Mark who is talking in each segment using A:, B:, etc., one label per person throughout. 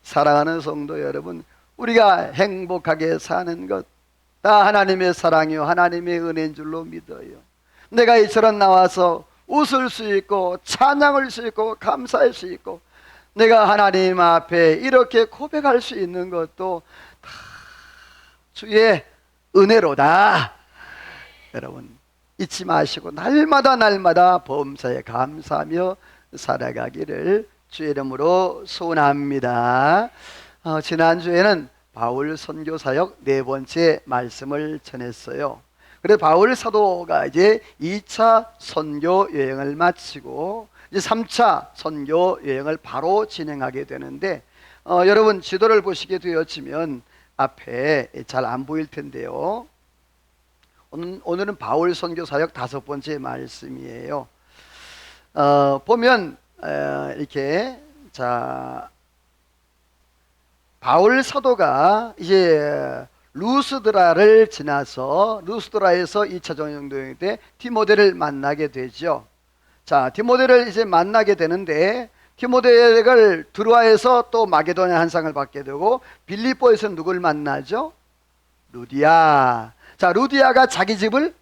A: 사랑하는 성도 여러분, 우리가 행복하게 사는 것 다 하나님의 사랑이요 하나님의 은혜인 줄로 믿어요. 내가 이처럼 나와서 웃을 수 있고 찬양할 수 있고 감사할 수 있고 내가 하나님 앞에 이렇게 고백할 수 있는 것도 다 주의 은혜로다. 여러분 잊지 마시고 날마다 범사에 감사하며 살아가기를 주의 이름으로 소원합니다. 지난주에는 바울 선교사역 네 번째 말씀을 전했어요. 그래서 바울 사도가 이제 2차 선교 여행을 마치고 이제 3차 선교 여행을 바로 진행하게 되는데 여러분 지도를 보시게 되었지만 앞에 잘 안 보일 텐데요. 오늘은 바울 선교사역 5번째 말씀이에요. 보면 이렇게 자 바울 사도가 이제 루스드라를 지나서 루스드라에서 2차 전도여행 때 디모데를 만나게 되죠. 자, 디모데를 이제 만나게 되는데 디모데를 드로아에서 또 마게도냐 한상을 받게 되고 빌립보에서 누굴 만나죠? 루디아. 자, 루디아가 자기 집을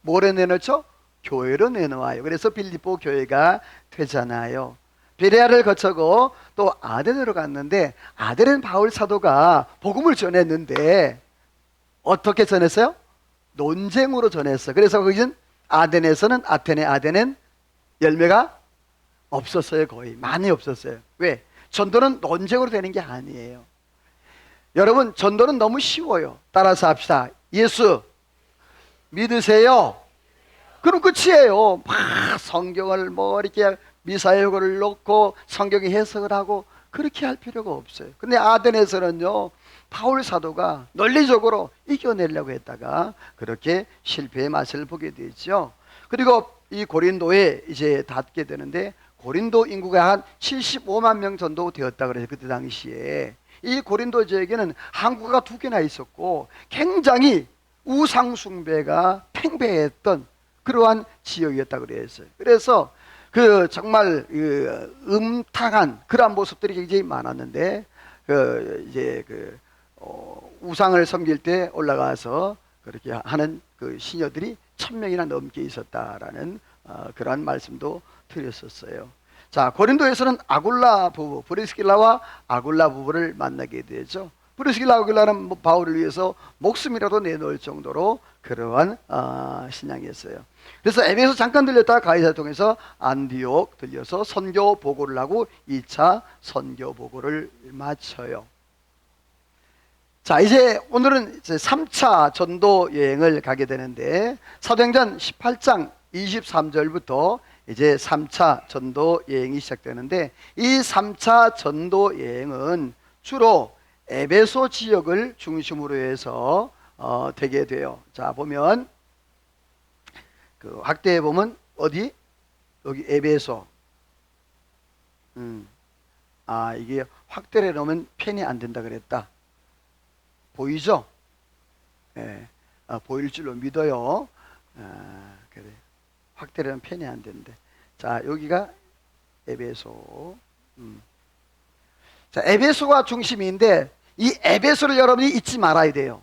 A: 뭐로 내놓죠? 교회로 내놓아요. 그래서 빌립보 교회가 되잖아요. 베레아를 거쳐고 또 아덴으로 갔는데 아덴은 바울 사도가 복음을 전했는데 어떻게 전했어요? 논쟁으로 전했어요. 그래서 거기는 아덴에서는 아덴은 열매가 없었어요. 거의 많이 없었어요. 왜? 전도는 논쟁으로 되는 게 아니에요. 여러분 전도는 너무 쉬워요. 따라서 합시다. 예수 믿으세요. 그럼 끝이에요. 막 성경을 뭐 이렇게 미사여구를 놓고 성경에 해석을 하고 그렇게 할 필요가 없어요. 근데 아덴에서는요 바울 사도가 논리적으로 이겨내려고 했다가 그렇게 실패의 맛을 보게 되죠. 그리고 이 고린도에 이제 닿게 되는데 고린도 인구가 한 75만 명 정도 되었다 그래요. 그때 당시에 이 고린도 지역에는 항구가 2개나 있었고 굉장히 우상 숭배가 팽배했던 그러한 지역이었다 그랬어요. 그래서 그 정말 음탕한 그러한 모습들이 굉장히 많았는데 이제 우상을 섬길 때 올라가서 그렇게 하는 그 시녀들이 1000명이나 넘게 있었다라는 그러한 말씀도 드렸었어요. 자, 고린도에서는 아굴라 부부, 브리스길라와 아굴라 부부를 만나게 되죠. 브리스길라 아굴라는 바울을 위해서 목숨이라도 내놓을 정도로 그러한 신앙이었어요. 그래서 에베소 잠깐 들렸다가 가이사를 통해서 안디옥 들려서 선교 보고를 하고 2차 선교 보고를 마쳐요. 자, 이제 오늘은 이제 3차 전도 여행을 가게 되는데 사도행전 18장 23절부터 이제 3차 전도 여행이 시작되는데 이 3차 전도 여행은 주로 에베소 지역을 중심으로 해서 되게 돼요. 자, 보면 그 확대해 보면 어디? 여기 에베소. 이게 확대를 해 놓으면 편이 안 된다 그랬다. 보이죠? 예, 보일 줄로 믿어요. 그래. 확대를 하면 편이 안 되는데. 자, 여기가 에베소. 자, 에베소가 중심인데 이 에베소를 여러분이 잊지 말아야 돼요.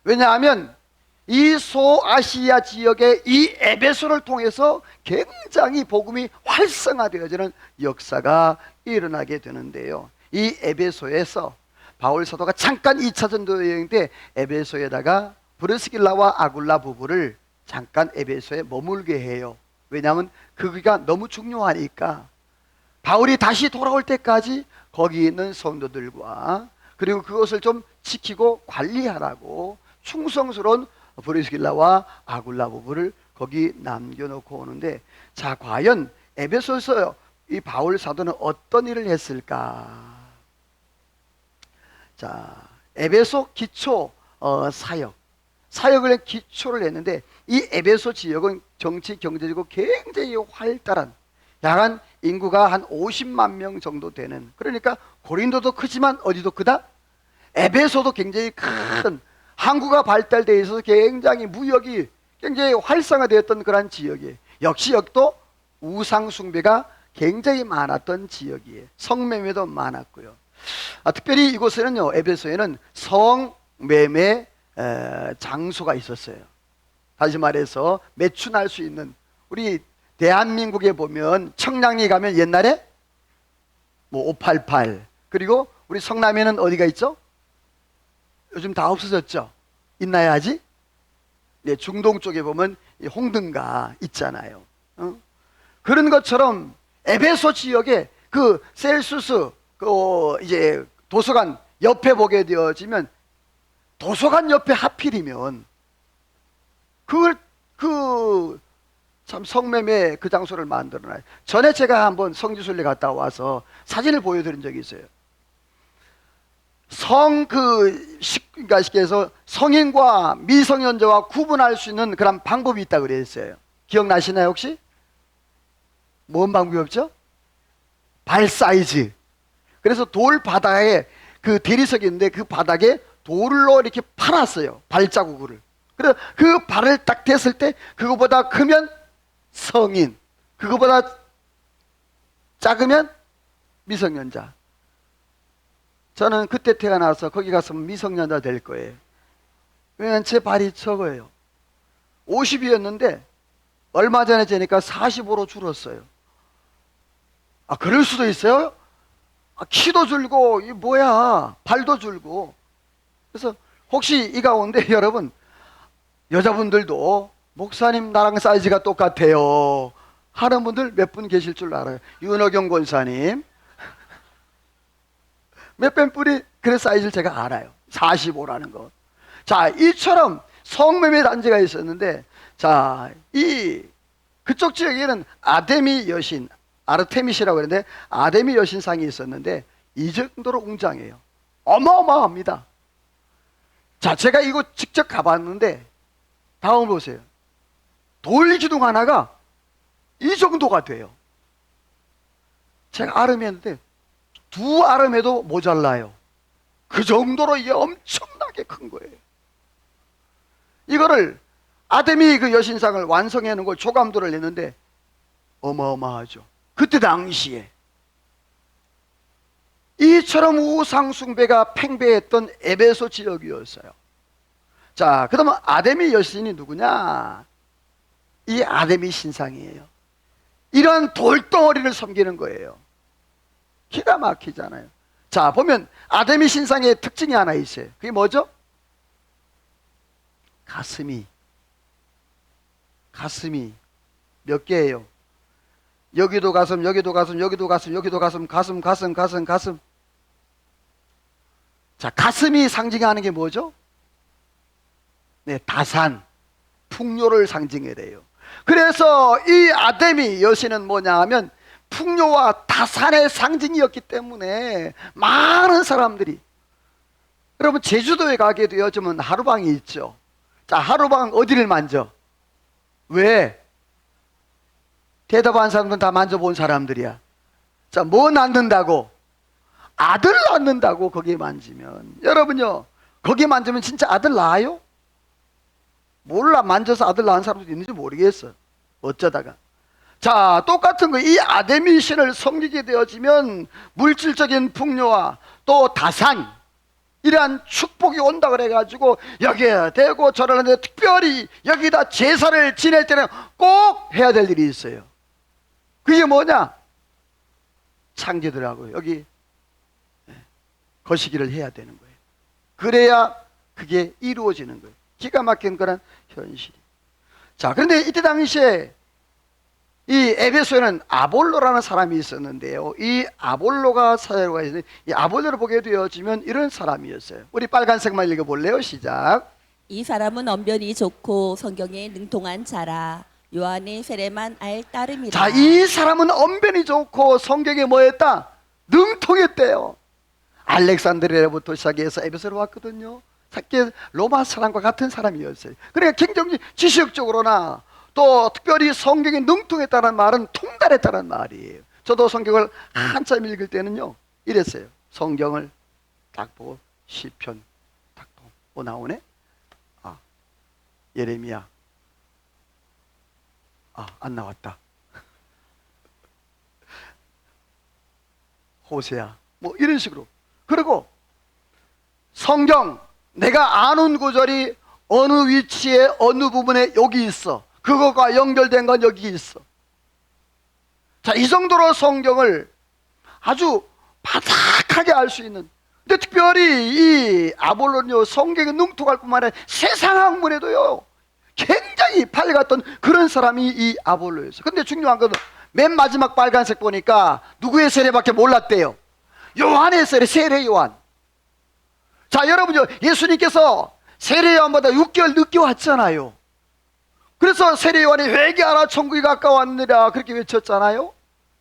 A: 왜냐하면 이 소아시아 지역의 이 에베소를 통해서 굉장히 복음이 활성화되어지는 역사가 일어나게 되는데요. 이 에베소에서 바울 사도가 잠깐 2차 전도 여행 때 에베소에다가 브리스길라와 아굴라 부부를 잠깐 에베소에 머물게 해요. 왜냐하면 거기가 너무 중요하니까 바울이 다시 돌아올 때까지 거기 있는 성도들과 그리고 그것을 좀 지키고 관리하라고 충성스러운 브리스길라와 아굴라 부부를 거기 남겨놓고 오는데, 자, 과연 에베소에서 이 바울 사도는 어떤 일을 했을까? 자, 에베소 기초 사역을 기초를 했는데 이 에베소 지역은 정치 경제적으로 굉장히 활달한, 약 인구가 한 50만 명 정도 되는, 그러니까 고린도도 크지만 어디도 크다? 에베소도 굉장히 큰, 항구가 발달되어 있어서 굉장히 무역이 굉장히 활성화되었던 그런 지역이에요. 역시 여기도 우상 숭배가 굉장히 많았던 지역이에요. 성매매도 많았고요. 특별히 이곳에는요, 에베소에는 성매매 장소가 있었어요. 다시 말해서 매춘할 수 있는, 우리 대한민국에 보면 청량리 가면 옛날에 뭐 588, 그리고 우리 성남에는 어디가 있죠? 요즘 다 없어졌죠? 있나요 아직? 네, 중동 쪽에 보면 홍등가 있잖아요. 그런 것처럼 에베소 지역에 그 셀수스 이제 도서관 옆에 보게 되어지면, 도서관 옆에 하필이면 그걸 참 성매매 그 장소를 만들어놔요. 전에 제가 한번 성지순례 갔다 와서 사진을 보여드린 적이 있어요. 그러니까 쉽게 해서 성인과 미성년자와 구분할 수 있는 그런 방법이 있다고 그랬어요. 기억나시나요 혹시? 뭔 방법이 없죠? 발 사이즈. 그래서 돌 바닥에 그 대리석이 있는데 그 바닥에 돌로 이렇게 팔았어요. 발자국을. 그래서 그 발을 딱 댔을 때 그거보다 크면 성인, 그거보다 작으면 미성년자. 저는 그때 태어나서 거기 갔으면 미성년자 될 거예요. 왜냐면 제 발이 적어요. 50이었는데 얼마 전에 재니까 45로 줄었어요. 그럴 수도 있어요? 키도 줄고, 이 뭐야, 발도 줄고. 그래서 혹시 이 가운데 여러분, 여자분들도 목사님 나랑 사이즈가 똑같아요 하는 분들 몇 분 계실 줄 알아요. 윤호경 권사님 몇 번 뿌리 그 사이즈를 제가 알아요. 45라는 거. 자, 이처럼 성매매 단지가 있었는데, 자, 그쪽 지역에는 아데미 여신, 아르테미시라고 그러는데 아데미 여신상이 있었는데 이 정도로 웅장해요. 어마어마합니다. 자, 제가 이거 직접 가봤는데 다음 보세요. 돌 기둥 하나가 이 정도가 돼요. 제가 아름했는데 두 아름해도 모자라요. 그 정도로 이게 엄청나게 큰 거예요. 이거를 아데미 그 여신상을 완성해 놓은 걸 조감도를 냈는데 어마어마하죠. 그때 당시에 이처럼 우상숭배가 팽배했던 에베소 지역이었어요. 자, 그러면 아데미 여신이 누구냐? 이 아데미 신상이에요. 이런 돌덩어리를 섬기는 거예요. 기가 막히잖아요. 자, 보면 아데미 신상의 특징이 하나 있어요. 그게 뭐죠? 가슴이 몇 개예요? 여기도 가슴, 여기도 가슴, 여기도 가슴, 여기도 가슴, 가슴. 자, 가슴이 상징하는 게 뭐죠? 네, 다산, 풍요를 상징해래요. 그래서 이 아데미 여신은 뭐냐 하면 풍요와 다산의 상징이었기 때문에 많은 사람들이, 여러분 제주도에 가게 되어지면 하루방이 있죠. 자, 하루방 어디를 만져? 왜? 대답한 사람들은 다 만져본 사람들이야. 자, 뭐 낳는다고? 아들 낳는다고 거기에 만지면. 여러분요, 거기에 만지면 진짜 아들 낳아요? 몰라. 만져서 아들 낳은 사람도 있는지 모르겠어. 어쩌다가. 자, 똑같은 거, 이 아데미 신을 섬기게 되어지면 물질적인 풍요와 또 다산, 이러한 축복이 온다 그래가지고 여기에 대고 절을 하는데, 특별히 여기다 제사를 지낼 때는 꼭 해야 될 일이 있어요. 그게 뭐냐? 창제들하고 여기 거시기를 해야 되는 거예요. 그래야 그게 이루어지는 거예요. 기가 막힌 그런 현실이. 자, 그런데 이때 당시에 이 에베소에는 아볼로라는 사람이 있었는데요. 이 아볼로가 사회가 있는데, 이 아볼로를 보게 되어지면 이런 사람이었어요. 우리 빨간색만 읽어볼래요? 시작.
B: 이 사람은 언변이 좋고 성경에 능통한 자라. 요한의 세례만 알 따름이라.
A: 자, 이 사람은 언변이 좋고 성경에 뭐했다? 능통했대요. 알렉산드리아부터 시작해서 에베소로 왔거든요. 사실 로마 사람과 같은 사람이었어요. 그러니까 굉장히 지식적으로나 또 특별히 성경에 능통했다는 말은 통달했다는 말이에요. 저도 성경을 한참 읽을 때는요 이랬어요. 성경을 딱 보고 시편 딱 보고 나오네. 예레미야. 안 나왔다. 호세야. 뭐 이런 식으로 그리고 성경 내가 아는 구절이 어느 위치에 어느 부분에 여기 있어. 그거가 연결된 건 여기 있어. 자, 이 정도로 성경을 아주 바삭하게 알 수 있는. 근데 특별히 이 아볼론요, 성경에 능통할 뿐만 아니라 세상 학문에도요 굉장히 밝았던 그런 사람이 이 아볼로였어요. 근데 중요한 건 맨 마지막 빨간색 보니까 누구의 세례밖에 몰랐대요. 요한의 세례, 세례 요한. 자, 여러분요, 예수님께서 세례 요한보다 6개월 늦게 왔잖아요. 그래서 세례 요한이 회개하라 천국이 가까웠느라 그렇게 외쳤잖아요.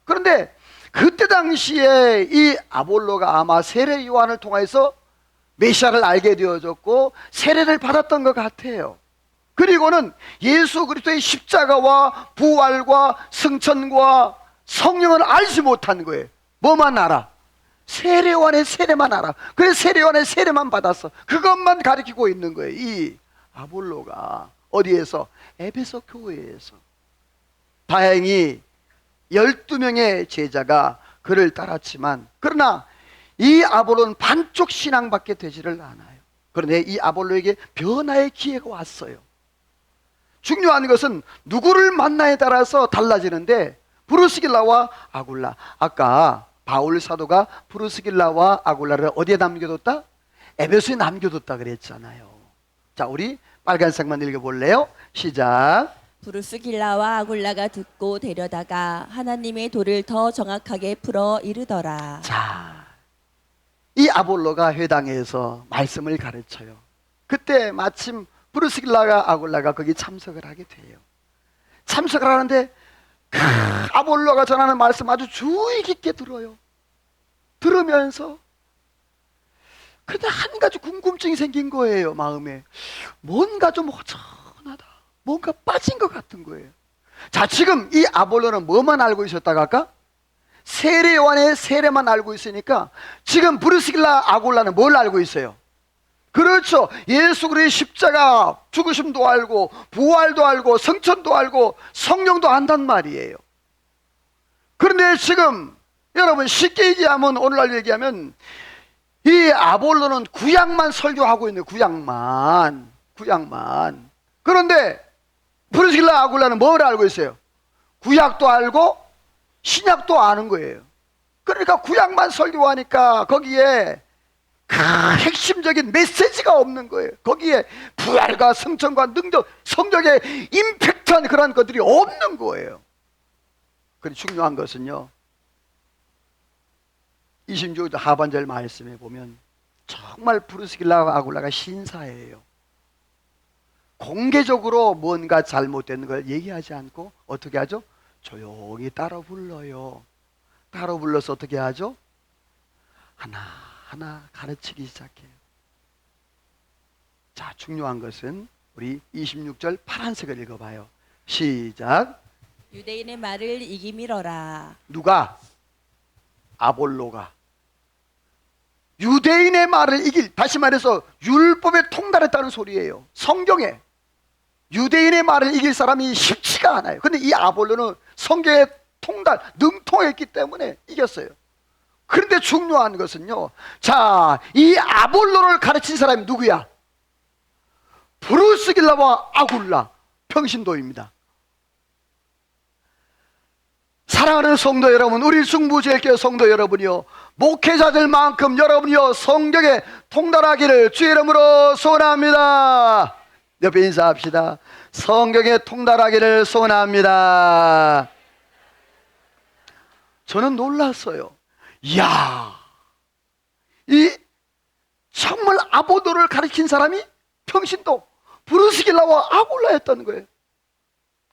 A: 그런데 그때 당시에 이 아볼로가 아마 세례 요한을 통해서 메시아를 알게 되어졌고 세례를 받았던 것 같아요. 그리고는 예수 그리스도의 십자가와 부활과 승천과 성령을 알지 못한 거예요. 뭐만 알아? 세례 요한의 세례만 알아. 그래서 세례 요한의 세례만 받았어. 그것만 가리키고 있는 거예요. 이 아볼로가 어디에서? 에베소 교회에서. 다행히 12명의 제자가 그를 따랐지만, 그러나 이 아볼로는 반쪽 신앙밖에 되지를 않아요. 그런데 이 아볼로에게 변화의 기회가 왔어요. 중요한 것은 누구를 만나에 따라서 달라지는데, 브루스길라와 아굴라, 아까 바울 사도가 브루스길라와 아굴라를 어디에 남겨뒀다? 에베소에 남겨뒀다 그랬잖아요. 자, 우리 빨간색만 읽어볼래요? 시작.
B: 브루스길라와 아굴라가 듣고 데려다가 하나님의 도를 더 정확하게 풀어 이르더라.
A: 자, 이 아볼로가 회당에서 말씀을 가르쳐요. 그때 마침 브루스길라가 아굴라가 거기 참석을 하게 돼요. 참석을 하는데 아볼로가 전하는 말씀 아주 주의 깊게 들어요. 들으면서 그냥 한 가지 궁금증이 생긴 거예요. 마음에 뭔가 좀 허전하다, 뭔가 빠진 것 같은 거예요. 자, 지금 이 아볼로는 뭐만 알고 있었다가 아까? 세례 요한의 세례만 알고 있으니까 지금 브루스길라 아굴라는 뭘 알고 있어요? 그렇죠. 예수 그리스도의 십자가 죽으심도 알고 부활도 알고 성천도 알고 성령도 안단 말이에요. 그런데 지금 여러분 쉽게 얘기하면, 오늘날 얘기하면 이 아볼로는 구약만 설교하고 있는 구약만. 그런데 브루스길라 아굴라는 뭘 알고 있어요? 구약도 알고 신약도 아는 거예요. 그러니까 구약만 설교하니까 거기에 핵심적인 메시지가 없는 거예요. 거기에 부활과 성천과 능력, 성령의 임팩트한 그런 것들이 없는 거예요. 그런데 중요한 것은요, 26절 하반절 말씀에 보면 정말 브루스길라와 아굴라가 신사예요. 공개적으로 뭔가 잘못된 걸 얘기하지 않고 어떻게 하죠? 조용히 따라 불러요. 따라 불러서 어떻게 하죠? 하나하나 가르치기 시작해요. 자, 중요한 것은 우리 26절 파란색을 읽어봐요. 시작.
B: 유대인의 말을 이기밀어라.
A: 누가? 아볼로가 유대인의 말을 이길, 다시 말해서 율법에 통달했다는 소리예요. 성경에 유대인의 말을 이길 사람이 쉽지가 않아요. 근데 이 아볼로는 성경에 통달, 능통했기 때문에 이겼어요. 그런데 중요한 것은요, 자, 이 아볼로를 가르친 사람이 누구야? 브루스길라와 아굴라, 평신도입니다. 사랑하는 성도 여러분, 우리 중부제일교회 성도 여러분이요, 목회자들만큼 여러분이요 성경에 통달하기를 주의 이름으로 소원합니다. 옆에 인사합시다. 성경에 통달하기를 소원합니다. 저는 놀랐어요. 이야, 이 정말 아볼로를 가르친 사람이 평신도 브루스길라와 아굴라였던 거예요.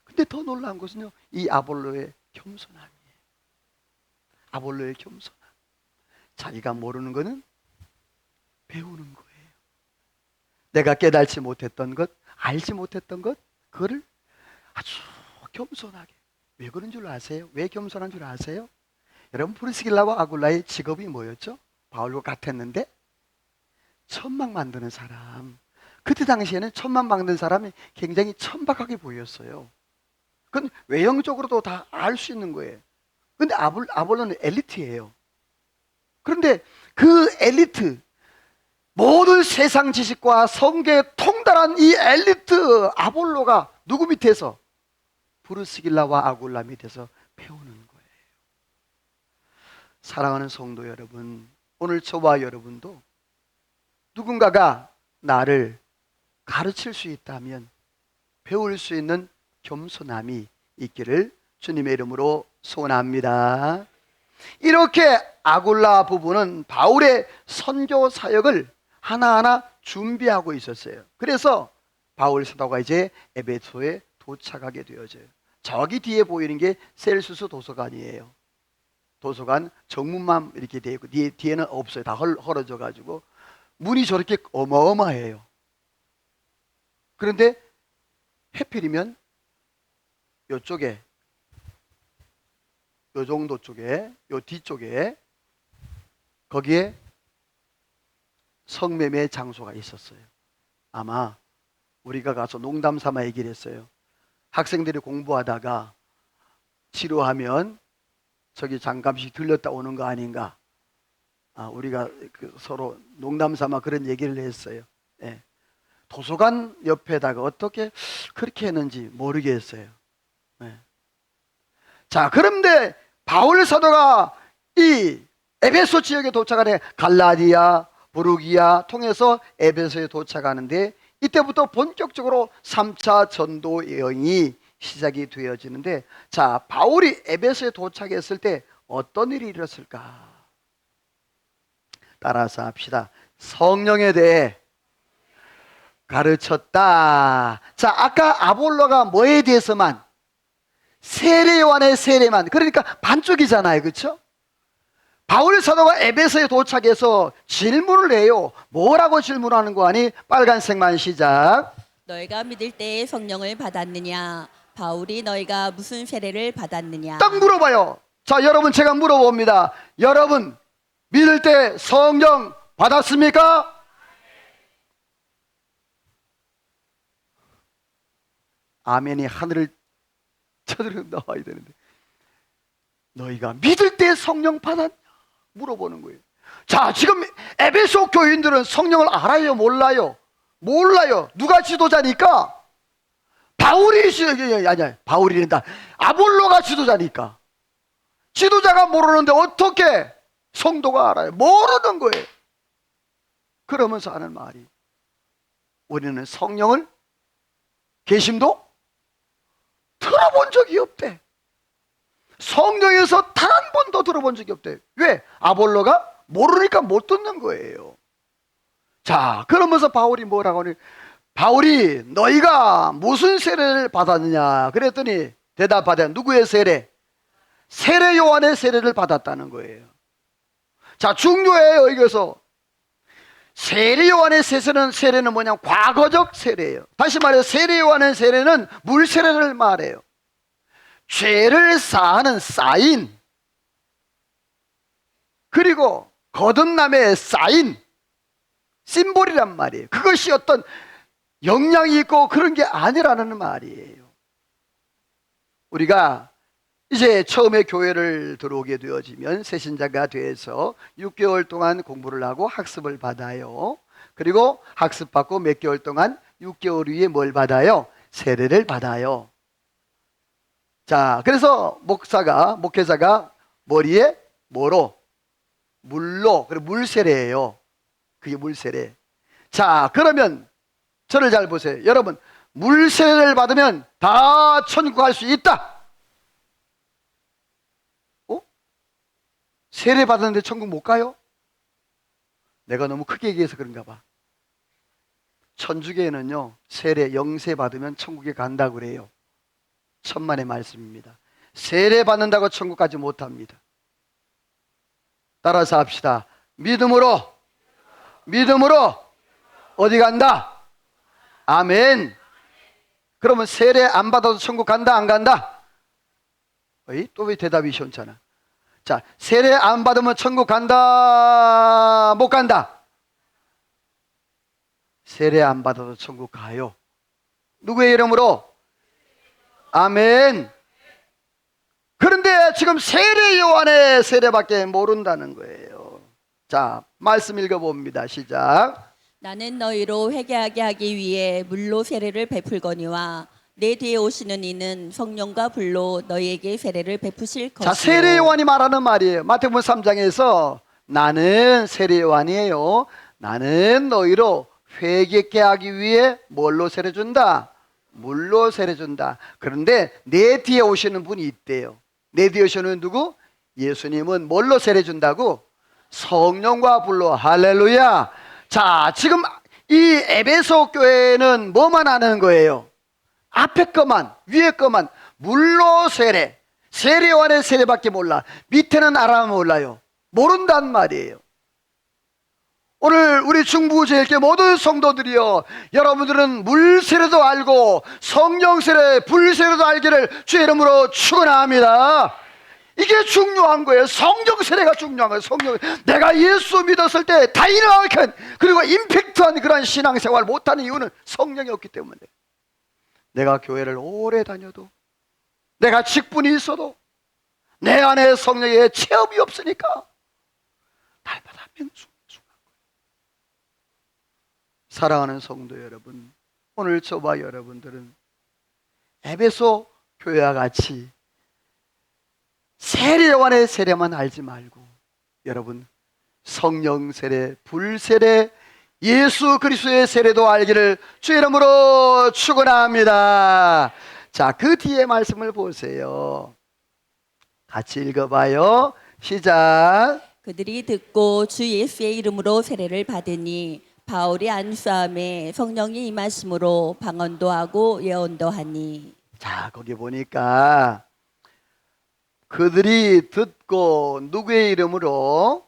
A: 근데 더 놀라운 것은요, 이 아볼로의 겸손함이에요. 아볼로의 겸손함. 자기가 모르는 것은 배우는 거예요. 내가 깨달지 못했던 것, 알지 못했던 것, 그거를 아주 겸손하게. 왜 그런 줄 아세요? 왜 겸손한 줄 아세요? 여러분, 브루스길라와 아굴라의 직업이 뭐였죠? 바울과 같았는데 천막 만드는 사람. 그때 당시에는 천막 만드는 사람이 굉장히 천박하게 보였어요. 그건 외형적으로도 다 알 수 있는 거예요. 근데 아볼로는 엘리트예요. 그런데 그 엘리트, 모든 세상 지식과 성경에 통달한 이 엘리트 아볼로가 누구 밑에서? 브루스길라와 아굴라 밑에서 배우는 거예요. 사랑하는 성도 여러분, 오늘 저와 여러분도 누군가가 나를 가르칠 수 있다면 배울 수 있는 겸손함이 있기를 주님의 이름으로 소원합니다. 이렇게 아굴라 부부는 바울의 선교 사역을 하나하나 준비하고 있었어요. 그래서 바울 사도가 이제 에베소에 도착하게 되어져요. 저기 뒤에 보이는 게 셀수스 도서관이에요. 도서관 정문만 이렇게 되어 있고 뒤에는 없어요. 다 헐어져 가지고 문이 저렇게 어마어마해요. 그런데 해필이면 요쪽에, 요 정도 쪽에, 요 뒤쪽에 거기에 성매매 장소가 있었어요. 아마 우리가 가서 농담 삼아 얘기를 했어요. 학생들이 공부하다가 지루하면 저기 잠깐씩 들렸다 오는 거 아닌가. 우리가 서로 농담 삼아 그런 얘기를 했어요. 예. 도서관 옆에다가 어떻게 그렇게 했는지 모르겠어요. 예. 자, 그런데 바울 사도가 이 에베소 지역에 도착하네. 갈라디아, 부르기아 통해서 에베소에 도착하는데 이때부터 본격적으로 3차 전도 여행이 시작이 되어지는데, 자, 바울이 에베소에 도착했을 때 어떤 일이 일어났을까? 따라서 합시다. 성령에 대해 가르쳤다. 자, 아까 아볼로가 뭐에 대해서만? 세례 요한의 세례만. 그러니까 반쪽이잖아요. 그렇죠? 바울 사도가 에베소에 도착해서 질문을 해요. 뭐라고 질문하는 거 아니? 빨간색만 시작.
B: 너희가 믿을 때에 성령을 받았느냐? 바울이 너희가 무슨 세례를 받았느냐?
A: 딱 물어봐요. 자, 여러분 제가 물어봅니다. 여러분 믿을 때 성령 받았습니까? 아멘이 하늘을 쳐들어 나와야 되는데, 너희가 믿을 때 성령 받았냐? 물어보는 거예요. 자, 지금 에베소 교인들은 성령을 알아요? 몰라요? 몰라요. 누가 지도자니까? 바울이란다. 아볼로가 지도자니까. 지도자가 모르는데 어떻게 성도가 알아요? 모르는 거예요. 그러면서 하는 말이, 우리는 성령을 계심도 들어본 적이 없대. 성령에서 단 한 번도 들어본 적이 없대. 왜? 아볼로가 모르니까 못 듣는 거예요. 자, 그러면서 바울이 뭐라고 하니? 바울이 너희가 무슨 세례를 받았느냐 그랬더니 대답하되, 누구의 세례? 세례 요한의 세례를 받았다는 거예요. 자, 중요해요. 여기서 세례 요한의 세례는 뭐냐? 과거적 세례예요. 다시 말해 세례 요한의 세례는 물 세례를 말해요. 죄를 사하는 사인, 그리고 거듭남의 사인, 심볼이란 말이에요. 그것이 어떤 영향이 있고 그런 게 아니라는 말이에요. 우리가 이제 처음에 교회를 들어오게 되어지면 새신자가 돼서 6개월 동안 공부를 하고 학습을 받아요. 그리고 학습받고 몇 개월 동안 6개월 후에 뭘 받아요? 세례를 받아요. 자, 그래서 목회자가 머리에 뭐로? 물로, 그리고 물세례예요. 그게 물세례. 자, 그러면 저를 잘 보세요. 여러분, 물세례를 받으면 다 천국 갈 수 있다. 세례 받았는데 천국 못 가요? 내가 너무 크게 얘기해서 그런가 봐. 천주교에는요, 세례, 영세 받으면 천국에 간다고 그래요. 천만의 말씀입니다. 세례 받는다고 천국 가지 못합니다. 따라서 합시다. 믿음으로 어디 간다? 아멘. 그러면 세례 안 받아도 천국 간다, 안 간다? 또 왜 대답이 시원찮아? 자, 세례 안 받으면 천국 간다, 못 간다? 세례 안 받아도 천국 가요. 누구의 이름으로? 아멘. 그런데 지금 세례 요한의 세례밖에 모른다는 거예요. 자, 말씀 읽어봅니다. 시작.
B: 나는 너희로 회개하게 하기 위해 물로 세례를 베풀거니와 내 뒤에 오시는 이는 성령과 불로 너희에게 세례를 베푸실 것이요.
A: 자, 세례 요한이 말하는 말이에요. 마태복음 3장에서 나는 세례 요한이에요. 나는 너희로 회개케 하기 위해 뭘로 세례 준다? 물로 세례 준다. 그런데 내 뒤에 오시는 분이 있대요. 내 뒤에 오시는 누구? 예수님은 뭘로 세례 준다고? 성령과 불로. 할렐루야. 자, 지금 이 에베소 교회는 뭐만 하는 거예요? 앞에 거만, 위에 거만 물로 세례, 세례 요한의 세례밖에 몰라. 밑에는 알아 몰라요. 모른단 말이에요. 오늘 우리 중부제일교회 모든 성도들이요, 여러분들은 물 세례도 알고 성령 세례, 불 세례도 알기를 주의 이름으로 축원합니다. 이게 중요한 거예요. 성령 세례가 중요한 거예요. 성령. 내가 예수 믿었을 때 다이나믹한 그리고 임팩트한 그런 신앙생활 못하는 이유는 성령이 없기 때문에. 내가 교회를 오래 다녀도, 내가 직분이 있어도 내 안에 성령의 체험이 없으니까 날마다 맹숭맹숭한 거예요. 사랑하는 성도 여러분, 오늘 저와 여러분들은 에베소 교회와 같이 세례 요한의 세례만 알지 말고, 여러분 성령 세례, 불 세례, 예수 그리스도의 세례도 알기를 주의 이름으로 축원합니다. 자, 그 뒤에 말씀을 보세요. 같이 읽어봐요. 시작.
B: 그들이 듣고 주 예수의 이름으로 세례를 받으니 바울이 안수함에 성령이 임하심으로 방언도 하고 예언도 하니.
A: 자, 거기 보니까 그들이 듣고 누구의 이름으로?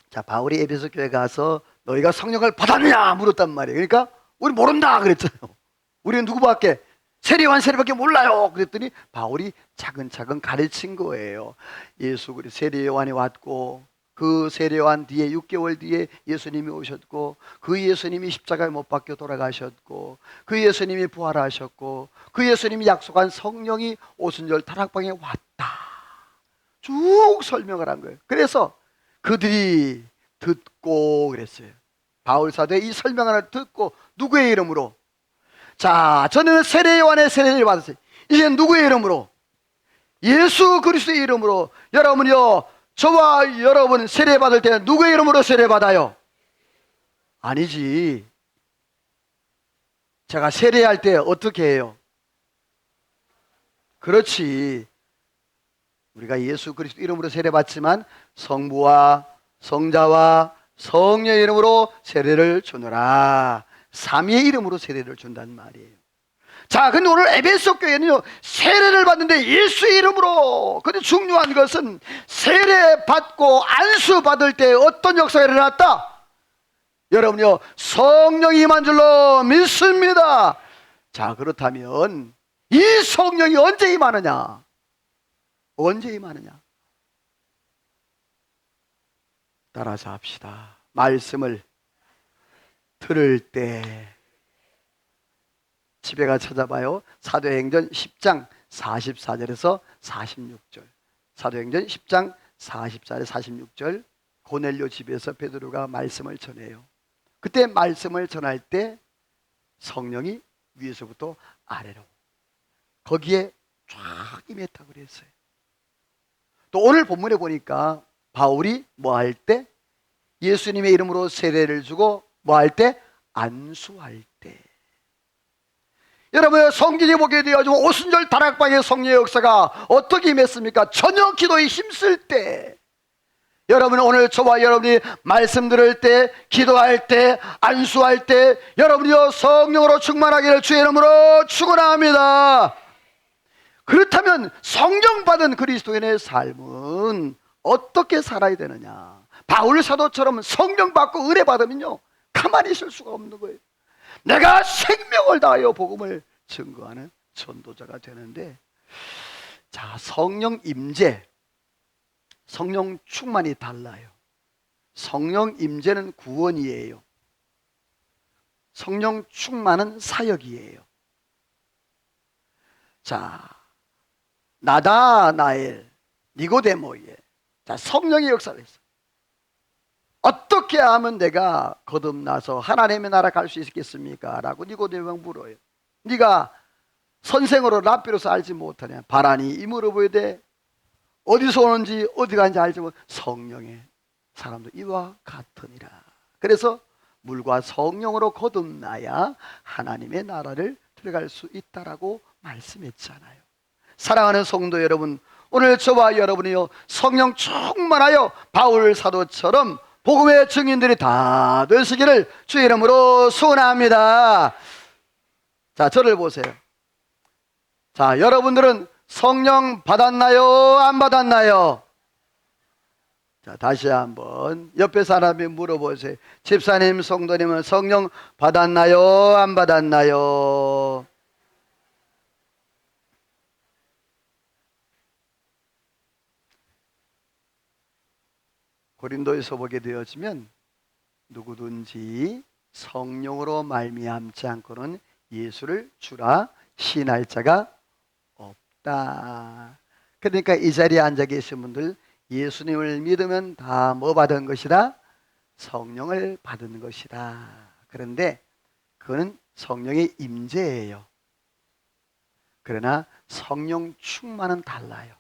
A: 자, 바울이 에베소 교회 가서 너희가 성령을 받았느냐 물었단 말이에요. 그러니까 우리 모른다 그랬잖아요. 우리는 누구밖에? 세례 요한 세례밖에 몰라요. 그랬더니 바울이 차근차근 가르친 거예요. 예수 그리스도 세례 요한이 왔고, 그 세례 요한 뒤에 6개월 뒤에 예수님이 오셨고, 그 예수님이 십자가에 못 박혀 돌아가셨고, 그 예수님이 부활하셨고, 그 예수님이 약속한 성령이 오순절 다락방에 왔다. 쭉 설명을 한 거예요. 그래서 그들이 듣고 그랬어요. 바울 사도의 이 설명을 듣고 누구의 이름으로? 자, 저는 세례 요한의 세례를 받았어요. 이제 누구의 이름으로? 예수 그리스도의 이름으로. 여러분이요, 저와 여러분 세례 받을 때 누구의 이름으로 세례 받아요? 아니지. 제가 세례할 때 어떻게 해요? 그렇지. 우리가 예수 그리스도 이름으로 세례 받지만 성부와 성자와 성령의 이름으로 세례를 주노라. 삼위의 이름으로 세례를 준단 말이에요. 자, 근데 오늘 에베소 교회는요, 세례를 받는데 예수의 이름으로. 근데 중요한 것은 세례 받고 안수 받을 때 어떤 역사가 일어났다? 여러분요, 성령이 임한 줄로 믿습니다. 자, 그렇다면 이 성령이 언제 임하느냐? 언제 임하느냐? 따라서 합시다. 말씀을 들을 때. 집에 가 찾아봐요. 사도행전 10장 44절에서 46절. 사도행전 10장 44절 46절. 고넬료 집에서 베드로가 말씀을 전해요. 그때 말씀을 전할 때 성령이 위에서부터 아래로 거기에 쫙 임했다고 그랬어요. 또 오늘 본문에 보니까 바울이 뭐 할 때? 예수님의 이름으로 세례를 주고 뭐 할 때? 안수할 때. 여러분, 성경에 보게 되어지고 오순절 다락방의 성령의 역사가 어떻게 임했습니까? 저녁 기도에 힘쓸 때. 여러분, 오늘 저와 여러분이 말씀 들을 때, 기도할 때, 안수할 때 여러분이요 성령으로 충만하기를 주의 이름으로 축원합니다. 그렇다면 성령 받은 그리스도인의 삶은 어떻게 살아야 되느냐? 바울 사도처럼 성령 받고 은혜 받으면요 가만히 있을 수가 없는 거예요. 내가 생명을 다하여 복음을 증거하는 전도자가 되는데, 자, 성령 임재, 성령 충만이 달라요. 성령 임재는 구원이에요. 성령 충만은 사역이에요. 자, 나다나엘, 니고데모에, 자, 성령의 역사를 했어요. 어떻게 하면 내가 거듭나서 하나님의 나라 갈 수 있겠습니까? 라고 니고데모가 물어요. 네가 선생으로 랍비로서 알지 못하냐? 바라니 이 물어보되 어디서 오는지 어디 가는지 알지 못 성령의 사람도 이와 같으니라. 그래서 물과 성령으로 거듭나야 하나님의 나라를 들어갈 수 있다라고 말씀했잖아요. 사랑하는 성도 여러분, 오늘 저와 여러분이요 성령 충만하여 바울 사도처럼 복음의 증인들이 다 되시기를 주의 이름으로 소원합니다. 자, 저를 보세요. 자, 여러분들은 성령 받았나요? 안 받았나요? 자, 다시 한번 옆에 사람이 물어보세요. 집사님, 성도님은 성령 받았나요? 안 받았나요? 고린도에서 보게 되어지면 누구든지 성령으로 말미암지 않고는 예수를 주라 시인할 자가 없다. 그러니까 이 자리에 앉아 계신 분들 예수님을 믿으면 다 뭐 받은 것이다? 성령을 받은 것이다. 그런데 그거는 성령의 임재예요. 그러나 성령 충만은 달라요.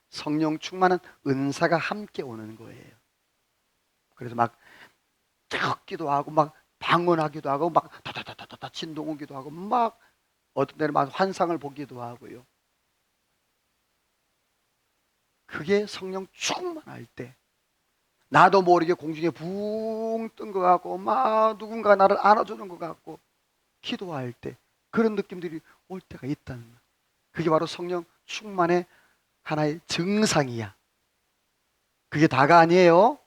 A: 성령 충만은 은사가 함께 오는 거예요. 그래서 막 뜨겁기도 하고 막 방언하기도 하고 막 다다다다다 진동 오기도 하고 막 어떤 때는 막 환상을 보기도 하고요. 그게 성령 충만할 때 나도 모르게 공중에 붕 뜬 것 같고 막 누군가 나를 안아주는 것 같고 기도할 때 그런 느낌들이 올 때가 있다는 거예요. 그게 바로 성령 충만의 하나의 증상이야. 그게 다가 아니에요.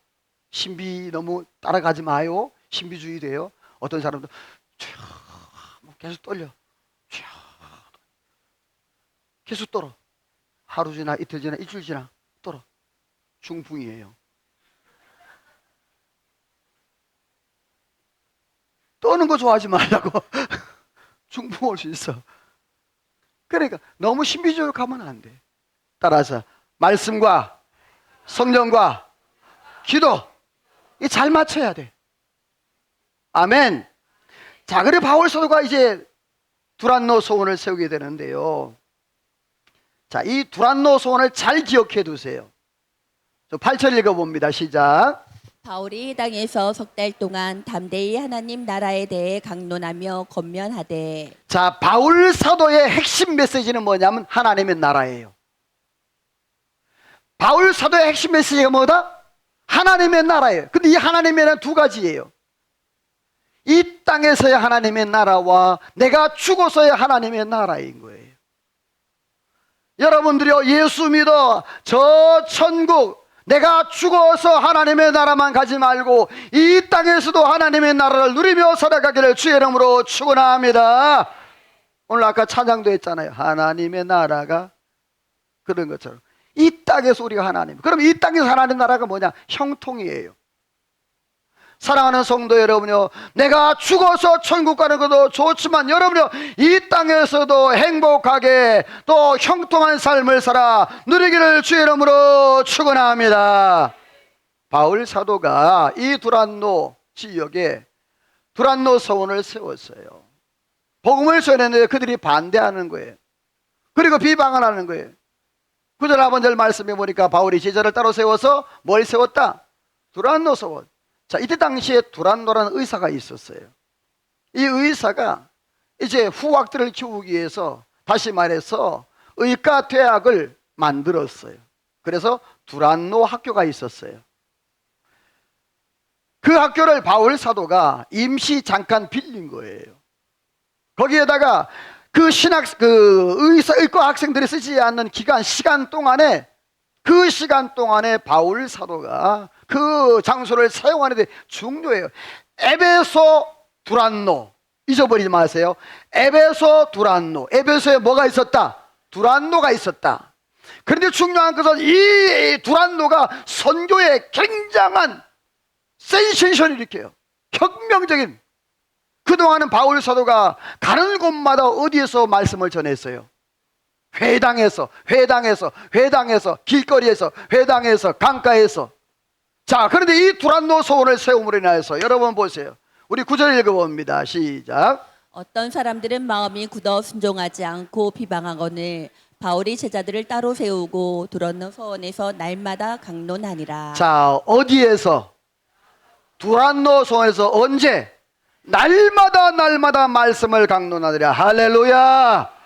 A: 신비 너무 따라가지 마요. 신비주의 돼요. 어떤 사람도 계속 떨려. 계속 떨어. 하루 지나 이틀 지나 일주일 지나 떨어. 중풍이에요. 떠는 거 좋아하지 말라고. 중풍 올 수 있어. 그러니까 너무 신비주의로 가면 안 돼. 따라서 말씀과 성령과 기도 이 잘 맞춰야 돼. 아멘. 자, 그래 바울 사도가 이제 두란노 소원을 세우게 되는데요. 자, 이 두란노 소원을 잘 기억해 두세요. 8절 읽어봅니다. 시작.
B: 바울이 땅에서 석 달 동안 담대히 하나님 나라에 대해 강론하며 권면하되.
A: 자, 바울 사도의 핵심 메시지는 뭐냐면 하나님의 나라예요. 바울 사도의 핵심 메시지가 뭐다? 하나님의 나라예요. 근데 이 하나님의 나라는 두 가지예요. 이 땅에서의 하나님의 나라와 내가 죽어서의 하나님의 나라인 거예요. 여러분들이요 예수 믿어 저 천국 내가 죽어서 하나님의 나라만 가지 말고 이 땅에서도 하나님의 나라를 누리며 살아가기를 주의 이름으로 축원합니다. 오늘 아까 찬양도 했잖아요. 하나님의 나라가 그런 것처럼 이 땅에서 우리가 하나님, 그럼 이 땅에서 하나님 나라가 뭐냐? 형통이에요. 사랑하는 성도 여러분요, 내가 죽어서 천국 가는 것도 좋지만 여러분요, 이 땅에서도 행복하게 또 형통한 삶을 살아 누리기를 주의 이름으로 축원합니다. 바울 사도가 이 두란노 지역에 두란노 서원을 세웠어요. 복음을 전했는데 그들이 반대하는 거예요. 그리고 비방을 하는 거예요. 9절 하반절 말씀해 보니까 바울이 제자를 따로 세워서 뭘 세웠다? 두란노 서원. 자, 이때 당시에 두란노라는 의사가 있었어요. 이 의사가 이제 후학들을 키우기 위해서 다시 말해서 의과 대학을 만들었어요. 그래서 두란노 학교가 있었어요. 그 학교를 바울 사도가 임시 잠깐 빌린 거예요. 거기에다가 그 의과 학생들이 쓰지 않는 시간 동안에 바울 사도가 그 장소를 사용하는데 중요해요. 에베소 두란노 잊어버리지 마세요. 에베소 두란노. 에베소에 뭐가 있었다? 두란노가 있었다. 그런데 중요한 것은 이 두란노가 선교에 굉장한 센세이션을 일으켜요. 혁명적인. 그동안은 바울 사도가 가는 곳마다 어디에서 말씀을 전했어요? 회당에서, 길거리에서, 회당에서, 강가에서. 자, 그런데 이 두란노 소원을 세움으로 인하여서 여러분 보세요. 우리 9절 읽어봅니다. 시작.
B: 어떤 사람들은 마음이 굳어 순종하지 않고 비방하거늘 바울이 제자들을 따로 세우고 두란노 소원에서 날마다 강론하니라.
A: 자, 어디에서? 두란노 소원에서 언제? 날마다 말씀을 강론하느라. 할렐루야.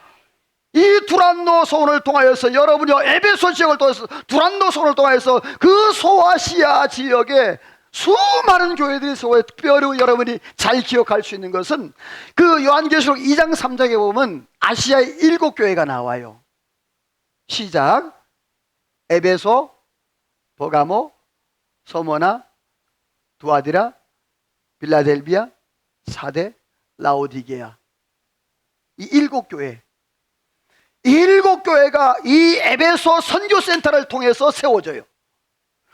A: 이 두란노 소원을 통하여서 여러분이 에베소 지역을 통해서 두란노 소원을 통하여서 그 소아시아 지역에 수많은 교회들이 세워. 특별히 여러분이 잘 기억할 수 있는 것은 그 요한계시록 2장 3장에 보면 아시아의 7교회가 나와요. 시작. 에베소, 버가모, 서모나, 두아디라, 빌라델비아, 사대, 라오디게아. 이 7교회. 이 7교회가 이 에베소 선교센터를 통해서 세워져요.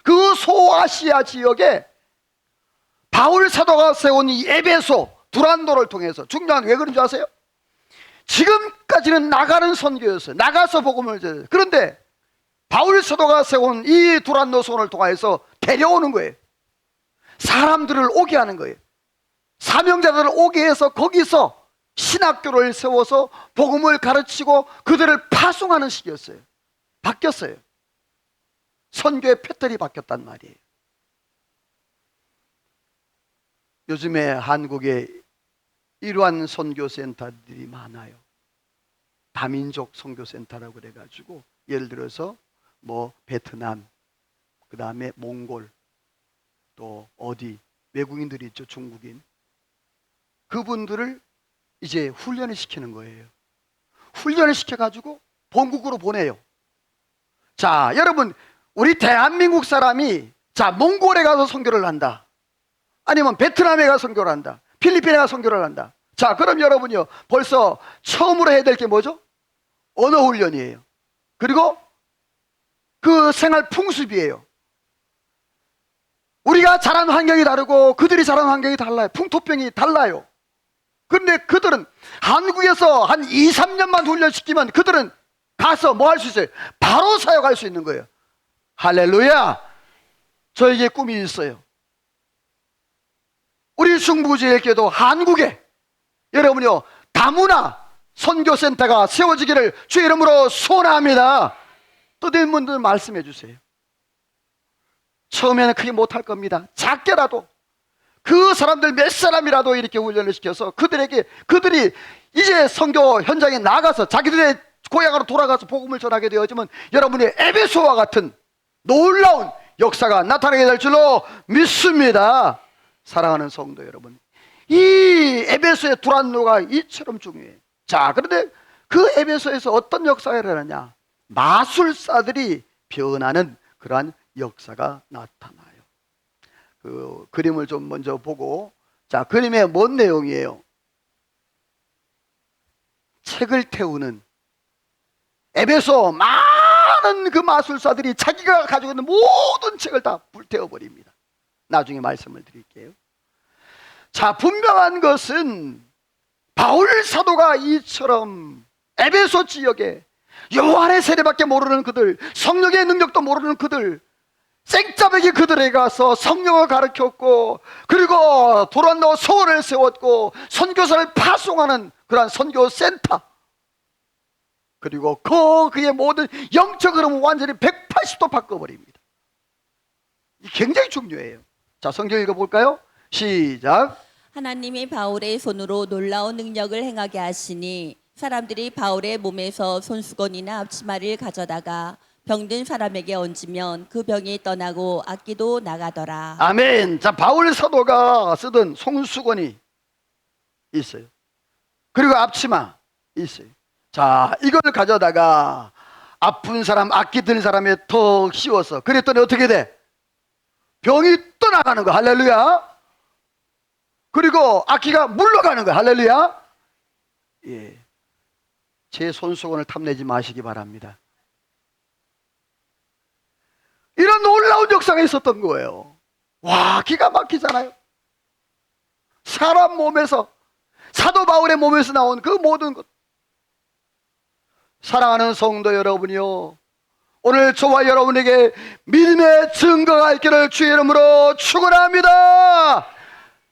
A: 그 소아시아 지역에 바울 사도가 세운 이 에베소 두란노를 통해서 중요한 왜 그런 줄 아세요? 지금까지는 나가는 선교였어요. 나가서 복음을 전해요. 그런데 바울 사도가 세운 이 두란노 소원을 통해서 데려오는 거예요. 사람들을 오게 하는 거예요. 사명자들을 오게 해서 거기서 신학교를 세워서 복음을 가르치고 그들을 파송하는 시기였어요. 바뀌었어요. 선교의 패턴이 바뀌었단 말이에요. 요즘에 한국에 이러한 선교센터들이 많아요. 다민족 선교센터라고 그래가지고 예를 들어서 뭐 베트남, 그 다음에 몽골, 또 어디 외국인들이 있죠. 중국인. 그분들을 이제 훈련을 시키는 거예요. 훈련을 시켜가지고 본국으로 보내요. 자, 여러분, 우리 대한민국 사람이 자 몽골에 가서 선교를 한다. 아니면 베트남에 가서 선교를 한다. 필리핀에 가서 선교를 한다. 자, 그럼 여러분요 벌써 처음으로 해야 될 게 뭐죠? 언어 훈련이에요. 그리고 그 생활 풍습이에요. 우리가 자란 환경이 다르고 그들이 자란 환경이 달라요. 풍토병이 달라요. 그런데 그들은 한국에서 한 2, 3년만 훈련시키면 그들은 가서 뭐 할 수 있어요? 바로 사역할 수 있는 거예요. 할렐루야. 저에게 꿈이 있어요. 우리 충북지역에도 한국에 여러분요 다문화 선교센터가 세워지기를 주의 이름으로 소원합니다. 뜻있는 분들 말씀해 주세요. 처음에는 크게 못할 겁니다. 작게라도 그 사람들 몇 사람이라도 이렇게 훈련을 시켜서 그들이 이제 선교 현장에 나가서 자기들의 고향으로 돌아가서 복음을 전하게 되어지면 여러분의 에베소와 같은 놀라운 역사가 나타나게 될 줄로 믿습니다. 사랑하는 성도 여러분, 이 에베소의 두란노가 이처럼 중요해요. 자, 그런데 그 에베소에서 어떤 역사가 일어나냐? 마술사들이 변하는 그러한 역사가 나타나요. 그 그림을 좀 먼저 보고, 자, 그림에 뭔 내용이에요? 책을 태우는 에베소 많은 그 마술사들이 자기가 가지고 있는 모든 책을 다 불태워버립니다. 나중에 말씀을 드릴게요. 자, 분명한 것은 바울 사도가 이처럼 에베소 지역에 요한의 세례밖에 모르는 그들, 성령의 능력도 모르는 그들, 생짜배기 그들에 가서 성령을 가르쳤고, 그리고 두란노 소원을 세웠고 선교사를 파송하는 그러한 선교센터, 그리고 그의 모든 영적 흐름을 완전히 180도 바꿔버립니다. 이게 굉장히 중요해요. 자, 성경 읽어볼까요? 시작.
B: 하나님이 바울의 손으로 놀라운 능력을 행하게 하시니 사람들이 바울의 몸에서 손수건이나 앞치마를 가져다가 병든 사람에게 얹으면 그 병이 떠나고 악기도 나가더라.
A: 아멘. 자, 바울 사도가 쓰던 손수건이 있어요. 그리고 앞치마 있어요. 자, 이걸 가져다가 아픈 사람, 악기 든 사람에 턱 씌워서 그랬더니 어떻게 돼? 병이 떠나가는 거. 할렐루야. 그리고 악기가 물러가는 거. 할렐루야. 예. 제 손수건을 탐내지 마시기 바랍니다. 이런 놀라운 역사가 있었던 거예요. 와, 기가 막히잖아요. 사람 몸에서, 사도 바울의 몸에서 나온 그 모든 것. 사랑하는 성도 여러분이요, 오늘 저와 여러분에게 믿음의 증거가 있기를 주의 이름으로 축원합니다.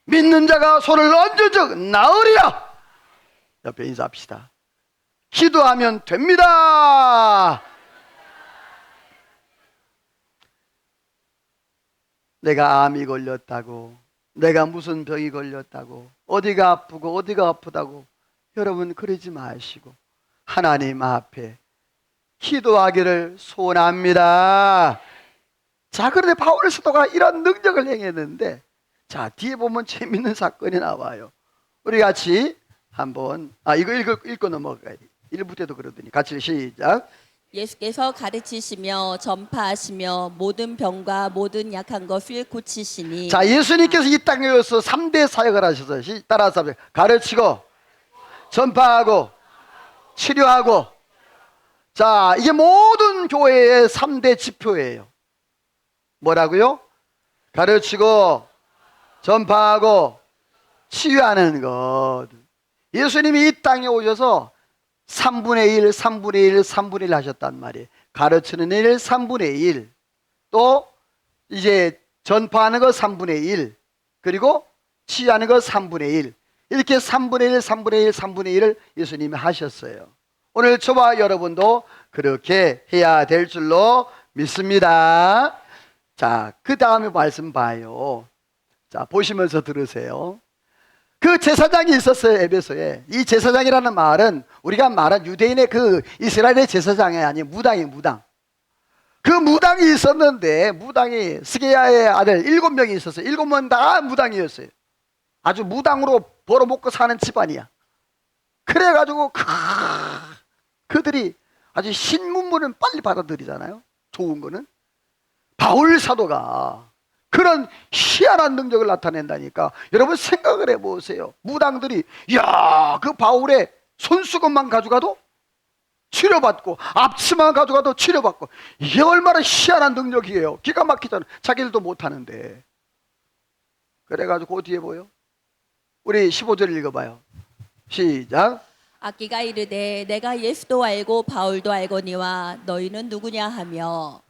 A: 믿는 자가 손을 얹은 즉 나으리라. 옆에 인사합시다. 기도하면 됩니다. 내가 암이 걸렸다고, 내가 무슨 병이 걸렸다고, 어디가 아프고 어디가 아프다고 여러분 그러지 마시고 하나님 앞에 기도하기를 소원합니다. 자, 그런데 바울 사도가 이런 능력을 행했는데, 자, 뒤에 보면 재밌는 사건이 나와요. 우리 같이 한번 이거 읽고 넘어가요. 1부 때도 그러더니 같이 시작.
B: 예수께서 가르치시며 전파하시며 모든 병과 모든 약한 것을 고치시니.
A: 자, 예수님께서 이 땅에 오셔서 3대 사역을 하셔서 따라서 가르치고 전파하고 치료하고. 자, 이게 모든 교회의 3대 지표예요. 뭐라고요? 가르치고 전파하고 치유하는 것. 예수님이 이 땅에 오셔서 3분의 1, 3분의 1, 3분의 1 하셨단 말이에요. 가르치는 일 3분의 1, 또 이제 전파하는 거 3분의 1, 그리고 치유하는 거 3분의 1. 이렇게 3분의 1, 3분의 1, 3분의 1을 예수님이 하셨어요. 오늘 저와 여러분도 그렇게 해야 될 줄로 믿습니다. 자, 그 다음에 말씀 봐요. 자, 보시면서 들으세요. 그 제사장이 있었어요, 에베소에. 이 제사장이라는 말은 우리가 말한 유대인의 그 이스라엘의 제사장이 아닌 무당이 무당. 그 무당이 있었는데, 무당이 스게야의 아들 7명이 있었어요. 7명 다 무당이었어요. 아주 무당으로 벌어먹고 사는 집안이야. 그래가지고 그들이 아주 신문물은 빨리 받아들이잖아요. 좋은 거는. 바울 사도가 그런 희한한 능력을 나타낸다니까. 여러분 생각을 해보세요. 무당들이 야, 그 바울의 손수건만 가져가도 치료받고, 앞치마만 가져가도 치료받고. 이게 얼마나 희한한 능력이에요. 기가 막히잖아. 자기들도 못하는데. 그래가지고 그 뒤에 보여. 우리 15절 읽어봐요. 시작.
B: 악기가 이르되 내가 예수도 알고 바울도 알거니와 너희는 누구냐 하며.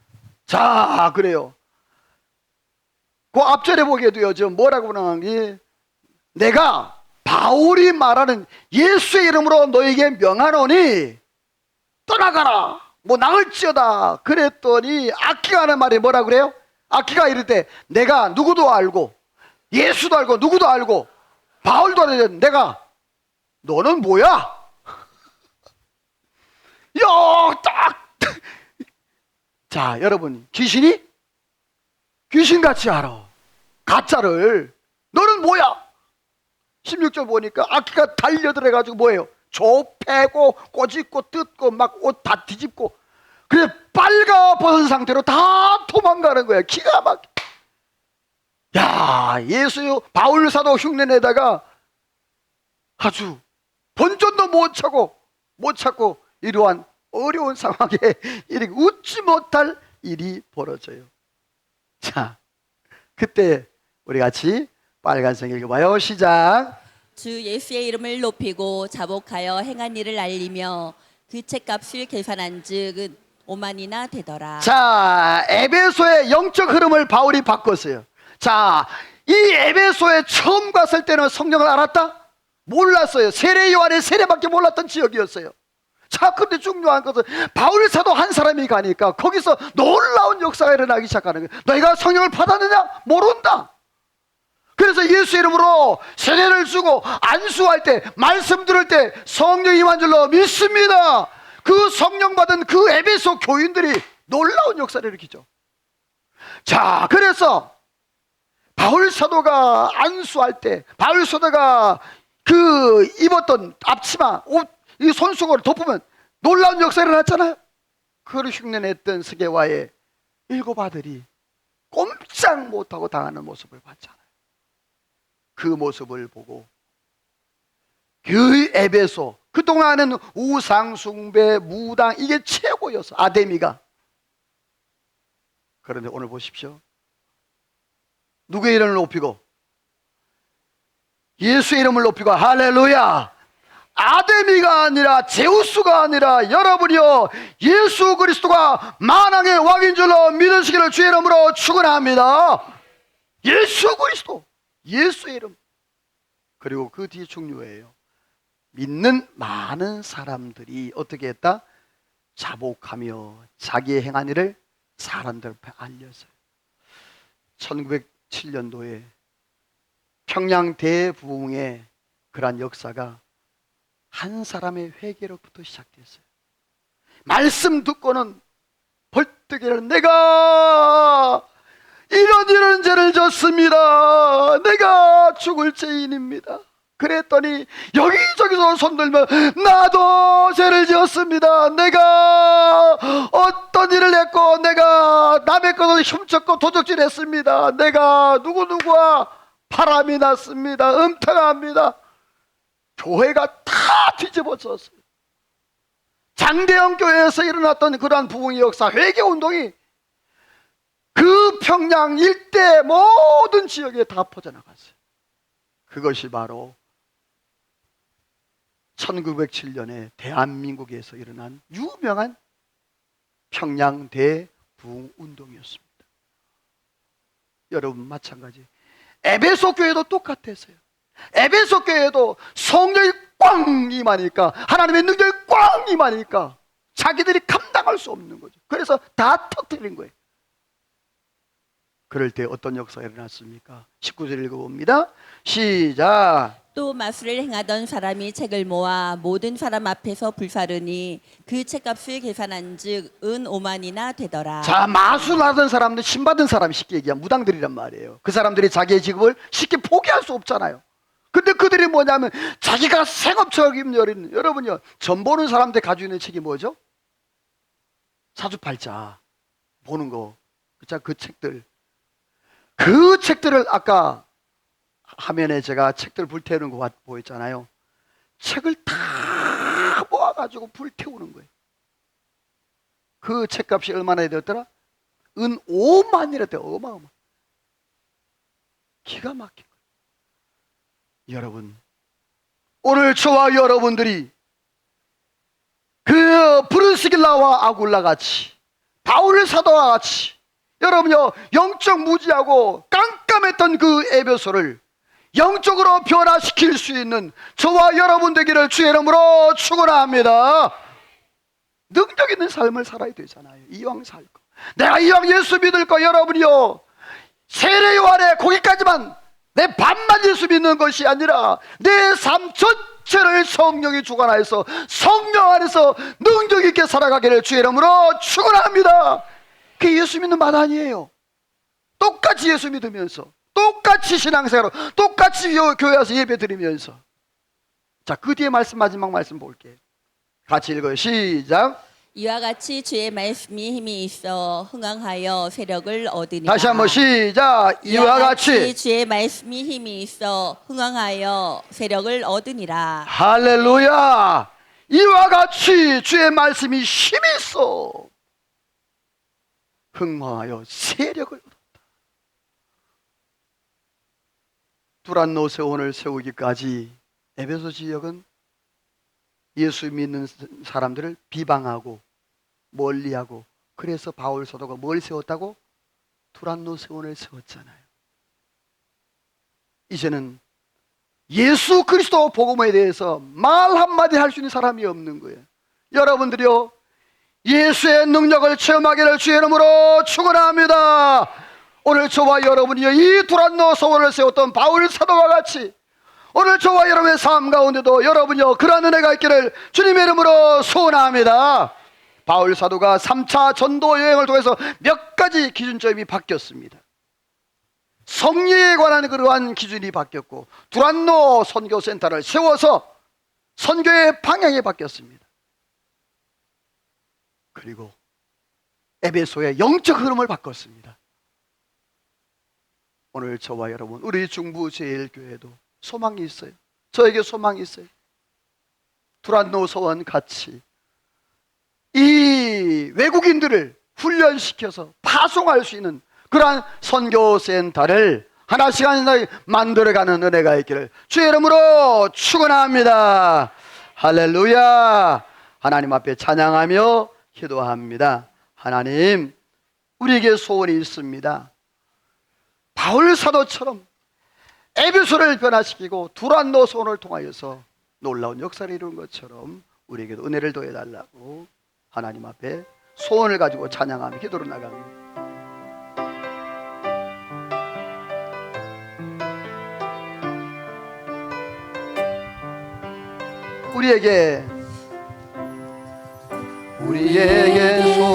A: 자, 그래요. 그 앞절에 보게도요, 지금 뭐라고 나오는지, 내가 바울이 말하는 예수의 이름으로 너에게 명하노니 떠나가라, 뭐 나을지어다. 그랬더니 악기가 하는 말이 뭐라 그래요? 악기가 이럴 때 내가 누구도 알고 예수도 알고 누구도 알고 바울도 알고 내가 너는 뭐야? 야, 딱. 자, 여러분, 귀신이 귀신같이 알아. 가짜를. 너는 뭐야? 16절 보니까 악기가 달려들어가지고 뭐예요? 좁패고 꼬집고 뜯고 막 옷 다 뒤집고, 그래 빨가 벗은 상태로 다 도망가는 거야. 기가 막. 야, 예수 바울 사도 흉내내다가 아주 본전도 못 찾고 이러한 어려운 상황에 이렇게 웃지 못할 일이 벌어져요. 자, 그때 우리 같이 빨간색 읽어봐요. 시작.
B: 주 예수의 이름을 높이고 자복하여 행한 일을 알리며 그 책값을 계산한 즉 5만이나 되더라.
A: 자, 에베소의 영적 흐름을 바울이 바꿨어요. 자, 이 에베소에 처음 갔을 때는 성령을 알았다? 몰랐어요. 세례 요한의 세례밖에 몰랐던 지역이었어요. 자, 근데 중요한 것은 바울 사도 한 사람이 가니까 거기서 놀라운 역사가 일어나기 시작하는 거예요. 너희가 성령을 받았느냐? 모른다. 그래서 예수 이름으로 세례를 주고 안수할 때, 말씀 들을 때 성령이 임한 줄로 믿습니다. 그 성령 받은 그 에베소 교인들이 놀라운 역사를 일으키죠. 자, 그래서 바울 사도가 안수할 때, 바울 사도가 그 입었던 앞치마, 옷, 이 손수건을 덮으면 놀라운 역사가 일어났잖아요. 그를 흉내냈던 스게와의 7 아들이 꼼짝 못하고 당하는 모습을 봤잖아요. 그 모습을 보고 그 에베소, 그동안은 우상숭배, 무당, 이게 최고였어. 아데미가. 그런데 오늘 보십시오. 누구의 이름을 높이고? 예수의 이름을 높이고, 할렐루야, 아데미가 아니라 제우스가 아니라 여러분이요 예수 그리스도가 만왕의 왕인 줄로 믿으시기를 주의 이름으로 축원합니다. 예수 그리스도, 예수의 이름. 그리고 그 뒤에 중요해요. 믿는 많은 사람들이 어떻게 했다? 자복하며 자기의 행한 일을 사람들 앞에 알렸어요. 1907년도에 평양 대부흥의 그러한 역사가 한 사람의 회개로부터 시작됐어요. 말씀 듣고는 벌떡 내가 이런 죄를 졌습니다. 내가 죽을 죄인입니다. 그랬더니 여기저기서 손들며 나도 죄를 지었습니다. 내가 어떤 일을 했고 내가 남의 것을 훔쳤고 도적질했습니다. 내가 누구누구와 바람이 났습니다. 음탕합니다. 교회가 다 뒤집어졌어요. 장대영 교회에서 일어났던 그러한 부흥의 역사, 회개운동이 그 평양 일대 모든 지역에 다 퍼져나갔어요. 그것이 바로 1907년에 대한민국에서 일어난 유명한 평양 대부흥운동이었습니다. 여러분 마찬가지 에베소 교회도 똑같았어요. 에베소 교회도 성령이 꽝 임하니까, 하나님의 능력이 꽝 임하니까 자기들이 감당할 수 없는 거죠. 그래서 다 터뜨린 거예요. 그럴 때 어떤 역사가 일어났습니까? 19절 읽어봅니다. 시작.
B: 또 마술을 행하던 사람이 책을 모아 모든 사람 앞에서 불사르니 그 책값을 계산한즉 은 5만이나 되더라.
A: 자, 마술하던 사람들, 신받은 사람이 쉽게 얘기하면 무당들이란 말이에요. 그 사람들이 자기의 직업을 쉽게 포기할 수 없잖아요. 근데 그들이 뭐냐면 자기가 생업처럼 열인, 여러분요, 전 보는 사람들 가지고 있는 책이 뭐죠? 사주팔자 보는 거. 자, 그 책들, 그 책들을 아까 화면에 제가 책들 불태우는 거 보였잖아요. 책을 다 모아가지고 불태우는 거예요. 그 책값이 얼마나 되었더라? 은 5만이라 돼요. 어마어마. 기가 막힌 거예요. 여러분, 오늘 저와 여러분들이 그 브루스길라와 아굴라 같이, 바울 사도와 같이, 여러분요, 영적 무지하고 깜깜했던 그 에베소를 영적으로 변화시킬 수 있는 저와 여러분 되기를 주의 이름으로 축원합니다. 능력 있는 삶을 살아야 되잖아요. 이왕 살 거, 내가 이왕 예수 믿을 거, 여러분이요, 세례 요한에 거기까지만 내 반만 예수 믿는 것이 아니라 내 삶 전체를 성령이 주관하여서 성령 안에서 능력 있게 살아가기를 주의 이름으로 축원합니다. 그게 예수 믿는 맛 아니에요. 똑같이 예수 믿으면서, 똑같이 신앙생활로, 똑같이 교회 와서 예배 드리면서. 자, 그 뒤에 말씀, 마지막 말씀 볼게요. 같이 읽어요. 시작.
B: 이와 같이 주의 말씀이 힘이 있어 흥왕하여 세력을 얻으니라.
A: 다시 한번 시작. 이와 같이
B: 주의 말씀이 힘이 있어 흥왕하여 세력을 얻으니라.
A: 할렐루야. 이와 같이 주의 말씀이 힘이 있어 흥황하여 세력을 얻었다. 두란노 세원을 세우기까지 에베소 지역은 예수 믿는 사람들을 비방하고 멀리하고, 그래서 바울 사도가 뭘 세웠다고? 두란노 세원을 세웠잖아요. 이제는 예수 그리스도 복음에 대해서 말 한마디 할 수 있는 사람이 없는 거예요. 여러분들이요, 예수의 능력을 체험하기를 주의 이름으로 축원합니다. 오늘 저와 여러분이요, 이 두란노 서원을 세웠던 바울 사도와 같이 오늘 저와 여러분의 삶 가운데도 여러분이요, 그러한 은혜가 있기를 주님의 이름으로 소원합니다. 바울 사도가 3차 전도 여행을 통해서 몇 가지 기준점이 바뀌었습니다. 성리에 관한 그러한 기준이 바뀌었고, 두란노 선교센터를 세워서 선교의 방향이 바뀌었습니다. 그리고 에베소의 영적 흐름을 바꿨습니다. 오늘 저와 여러분, 우리 중부 제일교회도 소망이 있어요. 저에게 소망이 있어요. 두란노 서원 같이 이 외국인들을 훈련시켜서 파송할 수 있는 그러한 선교센터를 하나씩 하나씩 만들어가는 은혜가 있기를 주의 이름으로 축원합니다. 할렐루야. 하나님 앞에 찬양하며 기도합니다. 하나님, 우리에게 소원이 있습니다. 바울 사도처럼 에베소를 변화시키고 두란노 소원을 통하여서 놀라운 역사를 이룬 것처럼 우리에게도 은혜를 더해달라고 하나님 앞에 소원을 가지고 찬양하며 기도로 나갑니다. 우리에게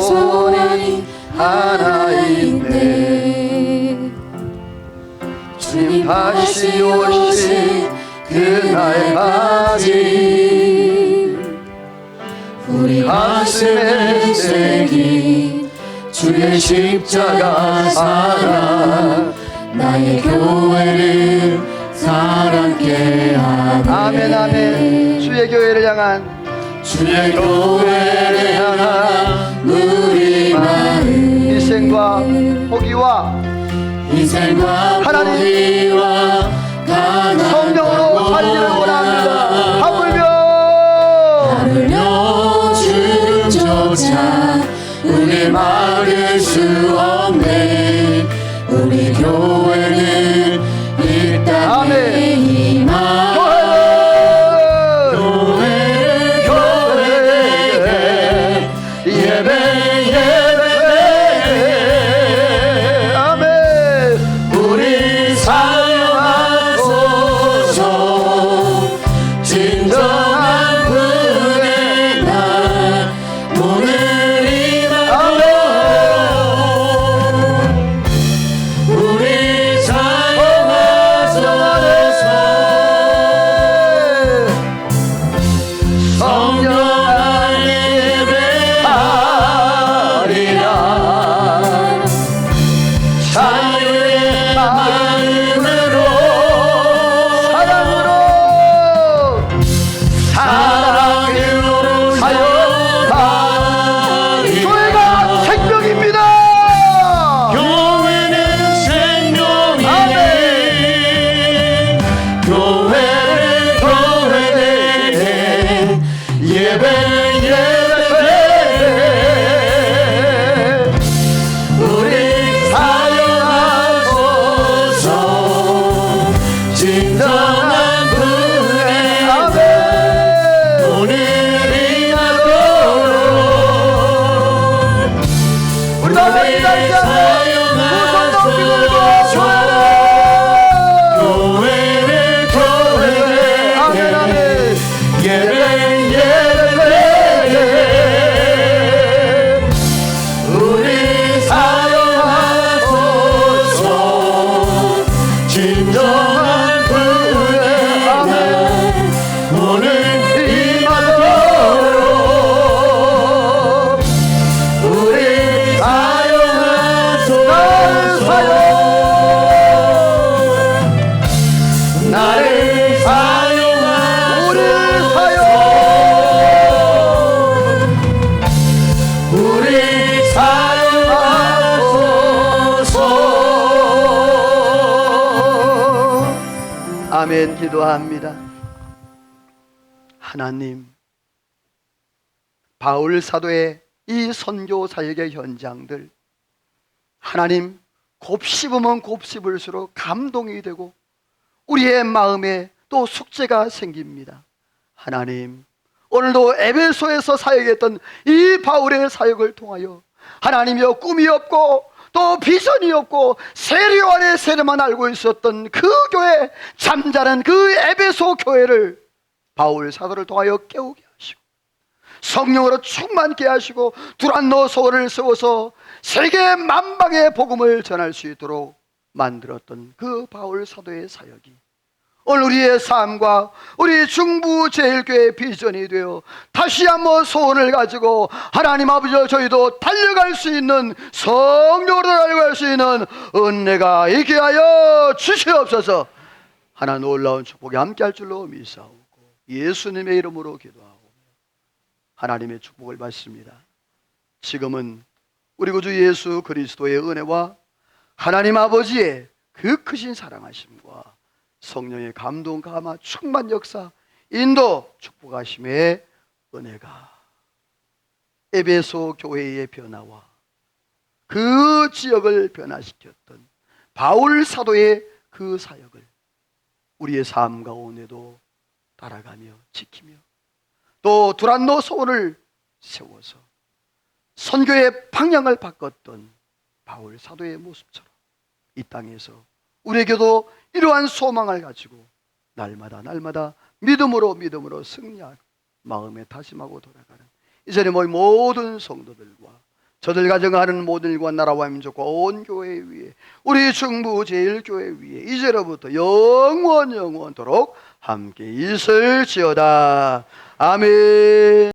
A: 소원이 하나 있네. 주님 다시 오실 그날까지 우리 가슴에 새긴 주의 십자가 사랑,
C: 나의 교회를 사랑케 하네.
A: 아멘 아멘. 주의 교회를 향한
C: 우리 마음,
A: 희생과 포기와
C: 하나님
A: 성령으로 살기를 원합니다.
C: 하물며 주름조차 우리 막을 수 없네. 우리 교회는 이 땅에 임하
A: 아멘. 기도합니다. 하나님, 바울 사도의 이 선교 사역의 현장들, 하나님, 곱씹으면 곱씹을수록 감동이 되고 우리의 마음에 또 숙제가 생깁니다. 하나님, 오늘도 에베소에서 사역했던 이 바울의 사역을 통하여 하나님이여 꿈이 없고 또 비전이 없고 세례 안에 세례만 알고 있었던 그 교회, 잠자는 그 에베소 교회를 바울 사도를 통하여 깨우게 하시고 성령으로 충만케 하시고 두란노 소원을 세워서 세계 만방의 복음을 전할 수 있도록 만들었던 그 바울 사도의 사역이 오늘 우리의 삶과 우리 중부 제일교회의 비전이 되어 다시 한번 소원을 가지고 하나님 아버지, 저희도 달려갈 수 있는, 성령으로 달려갈 수 있는 은혜가 있게 하여 주시옵소서. 하나 놀라운 축복이 함께할 줄로 믿사오고 예수님의 이름으로 기도하고 하나님의 축복을 받습니다. 지금은 우리 구주 예수 그리스도의 은혜와 하나님 아버지의 그 크신 사랑하심과 성령의 감동, 감화, 충만 역사 인도 축복하심의 은혜가 에베소 교회의 변화와 그 지역을 변화시켰던 바울 사도의 그 사역을 우리의 삶 가운데도 따라가며 지키며 또 두란노 소원을 세워서 선교의 방향을 바꿨던 바울 사도의 모습처럼 이 땅에서 우리에게도 이러한 소망을 가지고 날마다 믿음으로 승리하고 마음에 다짐하고 돌아가는 이 자리에 모든 성도들과 저들 가정하는 모든 일과 나라와 민족과 온 교회 위에 우리 중부 제일교회 위에 이제로부터 영원토록 함께 있을지어다. 아멘.